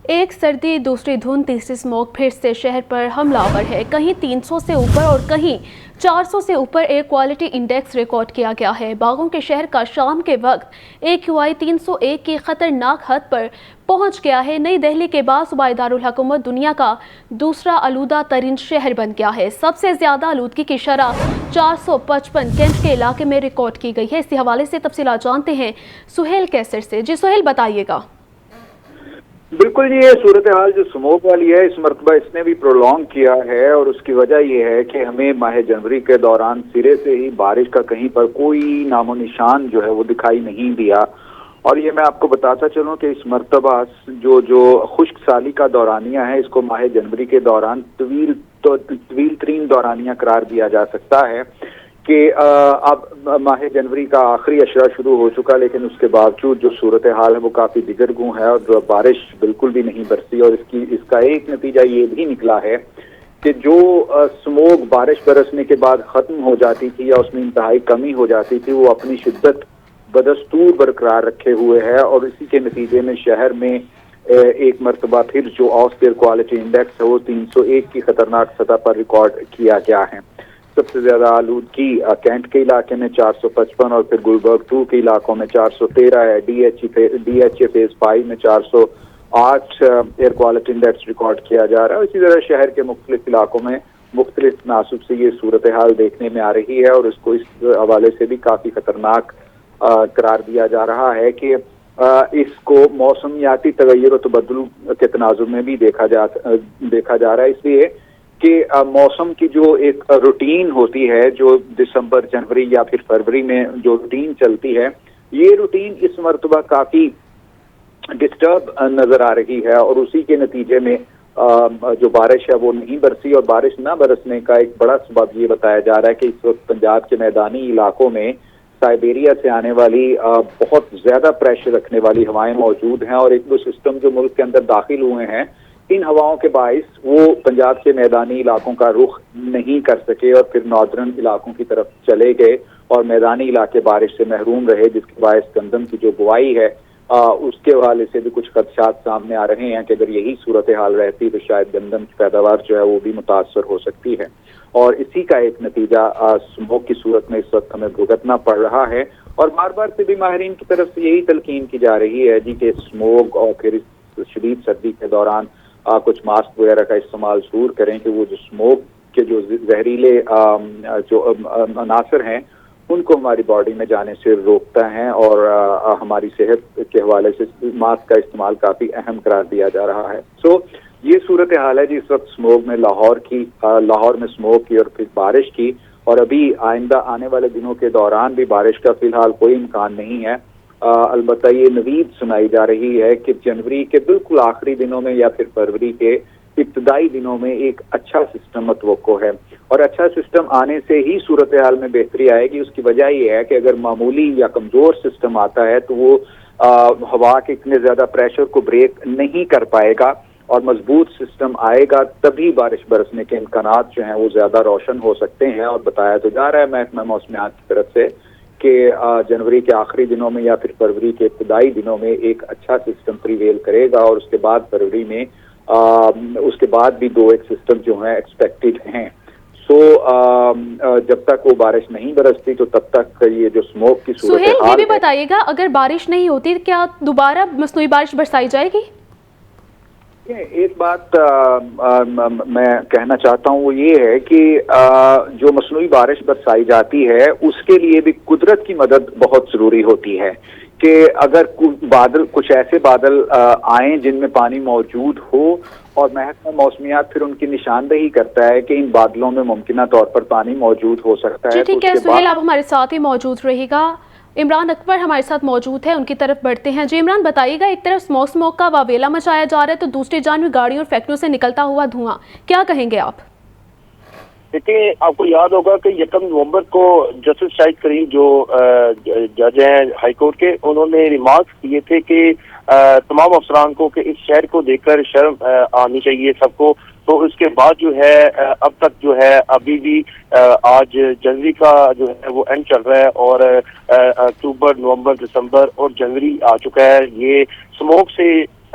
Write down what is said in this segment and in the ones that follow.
ایک سردی دوسری دھند تیسری اسموگ پھر سے شہر پر حملہ ہے۔ کہیں 300 سے اوپر اور کہیں 400 سے اوپر ایئر کوالٹی انڈیکس ریکارڈ کیا گیا ہے۔ باغوں کے شہر کا شام کے وقت AQI 301 کی خطرناک حد پر پہنچ گیا ہے۔ نئی دہلی کے بعد صوبائی دارالحکومت دنیا کا دوسرا آلودہ ترین شہر بن گیا ہے۔ سب سے زیادہ آلودگی کی شرح 455 کینٹ کے علاقے میں ریکارڈ کی گئی ہے۔ اسی حوالے سے تفصیلات جانتے ہیں سہیل کیسر سے۔ جی سہیل، بتائیے گا۔ بالکل جی، یہ صورتحال جو سموگ والی ہے اس مرتبہ اس نے بھی پرولونگ کیا ہے، اور اس کی وجہ یہ ہے کہ ہمیں ماہ جنوری کے دوران سرے سے ہی بارش کا کہیں پر کوئی نام و نشان جو ہے وہ دکھائی نہیں دیا۔ اور یہ میں آپ کو بتاتا چلوں کہ اس مرتبہ جو خشک سالی کا دورانیہ ہے اس کو ماہ جنوری کے دوران طویل ترین دورانیہ قرار دیا جا سکتا ہے کہ اب ماہ جنوری کا آخری اشرہ شروع ہو چکا، لیکن اس کے باوجود جو صورتحال ہے وہ کافی دگرگوں ہے اور بارش بالکل بھی نہیں برسی۔ اور اس کا ایک نتیجہ یہ بھی نکلا ہے کہ جو سموگ بارش برسنے کے بعد ختم ہو جاتی تھی یا اس میں انتہائی کمی ہو جاتی تھی، وہ اپنی شدت بدستور برقرار رکھے ہوئے ہے، اور اسی کے نتیجے میں شہر میں ایک مرتبہ پھر جو آف ایئر کوالٹی انڈیکس ہے وہ 301 کی خطرناک سطح پر ریکارڈ کیا گیا ہے۔ سب سے زیادہ آلودگی کینٹ کے علاقے میں 455 اور پھر گلبرگ 2 کے علاقوں میں 413 ہے۔ ڈی ایچ اے فیز 5 میں 408 ایئر کوالٹی انڈیکس ریکارڈ کیا جا رہا ہے۔ اسی طرح شہر کے مختلف علاقوں میں مختلف تناسب سے یہ صورتحال دیکھنے میں آ رہی ہے، اور اس کو اس حوالے سے بھی کافی خطرناک قرار دیا جا رہا ہے کہ اس کو موسمیاتی تغیر و تبدل کے تناظر میں بھی دیکھا جا رہا ہے، اس لیے کہ موسم کی جو ایک روٹین ہوتی ہے جو دسمبر جنوری یا پھر فروری میں جو روٹین چلتی ہے، یہ روٹین اس مرتبہ کافی ڈسٹرب نظر آ رہی ہے، اور اسی کے نتیجے میں جو بارش ہے وہ نہیں برسی، اور بارش نہ برسنے کا ایک بڑا سبب یہ بتایا جا رہا ہے کہ اس وقت پنجاب کے میدانی علاقوں میں سائبیریا سے آنے والی بہت زیادہ پریشر رکھنے والی ہوائیں موجود ہیں، اور ایک دو سسٹم جو ملک کے اندر داخل ہوئے ہیں، ان ہواؤں کے باعث وہ پنجاب کے میدانی علاقوں کا رخ نہیں کر سکے اور پھر ناردرن علاقوں کی طرف چلے گئے، اور میدانی علاقے بارش سے محروم رہے، جس کے باعث گندم کی جو بوائی ہے اس کے حوالے سے بھی کچھ خدشات سامنے آ رہے ہیں کہ اگر یہی صورتحال رہتی تو شاید گندم کی پیداوار جو ہے وہ بھی متاثر ہو سکتی ہے، اور اسی کا ایک نتیجہ سموگ کی صورت میں اس وقت ہمیں بھگتنا پڑ رہا ہے۔ اور بار بار سے بھی ماہرین کی طرف سے یہی تلقین کی جا رہی ہے جی کہ سموگ اور پھر اس شدید سردی کے دوران کچھ ماسک وغیرہ کا استعمال ضرور کریں کہ وہ جو سموگ کے جو زہریلے جو عناصر ہیں ان کو ہماری باڈی میں جانے سے روکتا ہے، اور ہماری صحت کے حوالے سے ماسک کا استعمال کافی اہم قرار دیا جا رہا ہے۔ یہ صورتحال ہے جی اس وقت سموگ میں لاہور میں سموگ کی اور پھر بارش کی، اور ابھی آئندہ آنے والے دنوں کے دوران بھی بارش کا فی الحال کوئی امکان نہیں ہے۔ البتہ یہ نوید سنائی جا رہی ہے کہ جنوری کے بالکل آخری دنوں میں یا پھر فروری کے ابتدائی دنوں میں ایک اچھا سسٹم متوقع ہے، اور اچھا سسٹم آنے سے ہی صورتحال میں بہتری آئے گی۔ اس کی وجہ یہ ہے کہ اگر معمولی یا کمزور سسٹم آتا ہے تو وہ ہوا کے اتنے زیادہ پریشر کو بریک نہیں کر پائے گا، اور مضبوط سسٹم آئے گا تبھی بارش برسنے کے امکانات جو ہیں وہ زیادہ روشن ہو سکتے ہیں۔ اور بتایا تو جا رہا ہے محکمہ موسمیات کی طرف سے کہ جنوری کے آخری دنوں میں یا پھر فروری کے ابتدائی دنوں میں ایک اچھا سسٹم پریویل کرے گا، اور اس کے بعد فروری میں اس کے بعد بھی 2 ایک سسٹم جو ہیں ایکسپیکٹڈ ہیں۔ جب تک وہ بارش نہیں برستی تو تب تک یہ جو سموگ کی صورت سہیل، یہ بھی بتائیے گا اگر بارش نہیں ہوتی کیا دوبارہ مصنوعی بارش برسائی جائے گی؟ ایک بات میں کہنا چاہتا ہوں وہ یہ ہے کہ جو مصنوعی بارش برسائی جاتی ہے اس کے لیے بھی قدرت کی مدد بہت ضروری ہوتی ہے، کہ اگر کچھ ایسے بادل آئیں جن میں پانی موجود ہو، اور محکمہ موسمیات پھر ان کی نشاندہی کرتا ہے کہ ان بادلوں میں ممکنہ طور پر پانی موجود ہو سکتا ہے۔ جی ٹھیک ہے سہیل، آپ ہمارے ساتھ ہی موجود رہے گا۔ عمران اکبر ہمارے ساتھ موجود ہے، ان کی طرف بڑھتے ہیں۔ جی عمران، بتائیے گا، ایک طرف سموگ کا واویلا مچایا جا رہا ہے تو دوسری جانب گاڑیوں اور فیکٹریوں سے نکلتا ہوا دھواں، کیا کہیں گے آپ؟ دیکھیں، آپ کو یاد ہوگا کہ 1 نومبر کو جسٹس شاہد کریم جو جج ہیں ہائی کورٹ کے، انہوں نے ریمارکس کیے تھے کہ تمام افسران کو کہ اس شہر کو دیکھ کر شرم آنی چاہیے سب کو۔ تو اس کے بعد جو ہے اب تک جو ہے ابھی بھی آج جنوری کا جو ہے وہ اینڈ چل رہا ہے، اور اکتوبر، نومبر، دسمبر اور جنوری آ چکا ہے۔ یہ سموگ سے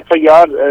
FIR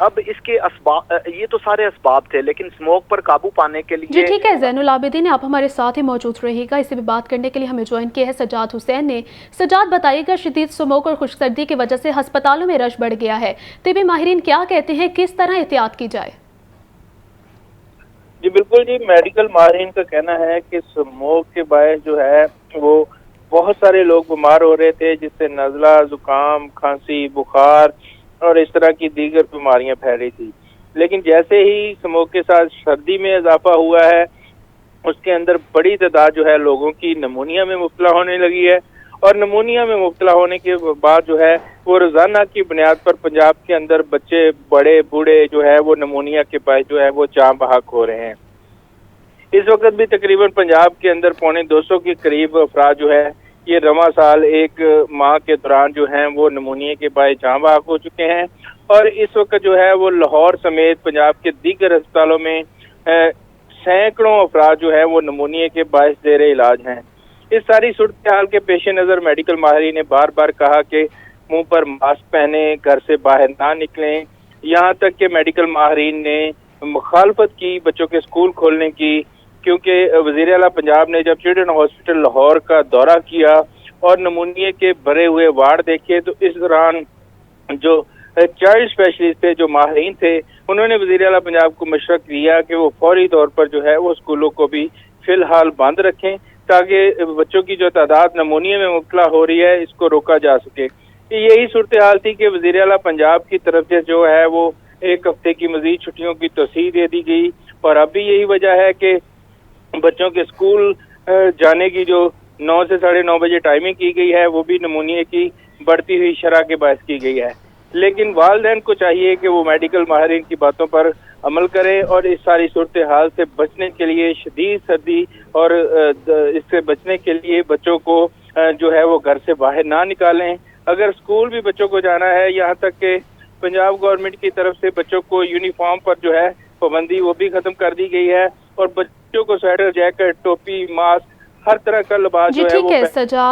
اب اس کے اسباب، یہ تو سارے اسباب تھے، لیکن اسموک پر قابو پانے کے لیے جی ٹھیک ہے زین العابدین، آپ ہمارے ساتھ ہی موجود رہے گا۔ اسے بھی بات کرنے کے لیے ہمیں جوائن کیا ہے سجاد حسین نے۔ سجاد بتائیے گا، شدید اسموک اور خشک سردی کی وجہ سے ہسپتالوں میں رش بڑھ گیا ہے، طبی ماہرین کیا کہتے ہیں، کس طرح احتیاط کی جائے؟ جی بالکل جی، میڈیکل ماہرین کا کہنا ہے کہ اسموک کے باعث جو ہے وہ بہت سارے لوگ بیمار ہو رہے تھے، جس سے نزلہ، زکام، کھانسی، بخار اور اس طرح کی دیگر بیماریاں پھیل رہی تھی۔ لیکن جیسے ہی اسموک کے ساتھ سردی میں اضافہ ہوا ہے، اس کے اندر بڑی تعداد جو ہے لوگوں کی نمونیا میں مبتلا ہونے لگی ہے، اور نمونیا میں مبتلا ہونے کے بعد جو ہے وہ روزانہ کی بنیاد پر پنجاب کے اندر بچے، بڑے، بوڑھے جو ہے وہ نمونیا کے باعث جو ہے وہ جاں بحق ہو رہے ہیں۔ اس وقت بھی تقریباً پنجاب کے اندر 250 کے قریب افراد جو ہے یہ رواں سال ایک ماہ کے دوران جو ہیں وہ نمونیا کے باعث جاں بحق ہو چکے ہیں، اور اس وقت جو ہے وہ لاہور سمیت پنجاب کے دیگر ہسپتالوں میں سینکڑوں افراد جو ہے وہ نمونیا کے باعث زیر علاج ہیں۔ اس ساری صورتحال کے پیش نظر میڈیکل ماہرین نے بار بار کہا کہ منہ پر ماسک پہنے، گھر سے باہر نہ نکلیں، یہاں تک کہ میڈیکل ماہرین نے مخالفت کی بچوں کے اسکول کھولنے کی، کیونکہ وزیر اعلیٰ پنجاب نے جب چلڈرن ہاسپٹل لاہور کا دورہ کیا اور نمونیا کے بھرے ہوئے وارڈ دیکھے، تو اس دوران جو چائلڈ اسپیشلسٹ تھے، جو ماہرین تھے، انہوں نے وزیر اعلیٰ پنجاب کو مشورہ دیا کہ وہ فوری طور پر جو ہے وہ اسکولوں کو بھی فی الحال بند رکھیں، تاکہ بچوں کی جو تعداد نمونیا میں مبتلا ہو رہی ہے اس کو روکا جا سکے۔ یہی صورتحال تھی کہ وزیر اعلیٰ پنجاب کی طرف سے جو ہے وہ 1 ہفتے کی مزید چھٹیوں کی توسیع دے دی گئی، اور اب بھی یہی وجہ ہے کہ بچوں کے اسکول جانے کی جو 9 سے 9:30 بجے ٹائمنگ کی گئی ہے وہ بھی نمونیا کی بڑھتی ہوئی شرح کے باعث کی گئی ہے۔ لیکن والدین کو چاہیے کہ وہ میڈیکل ماہرین کی باتوں پر عمل کریں، اور اس ساری صورتحال سے بچنے کے لیے، شدید سردی اور اس سے بچنے کے لیے بچوں کو جو ہے وہ گھر سے باہر نہ نکالیں۔ اگر اسکول بھی بچوں کو جانا ہے، یہاں تک کہ پنجاب گورنمنٹ کی طرف سے بچوں کو یونیفارم پر جو ہے پابندی وہ بھی ختم کر دی گئی ہے، اور بچوں کو سویٹر، جیکٹ، ٹوپی، ماسک، ہر طرح کا لباس جی جو ہے ٹھیک ہے سجاد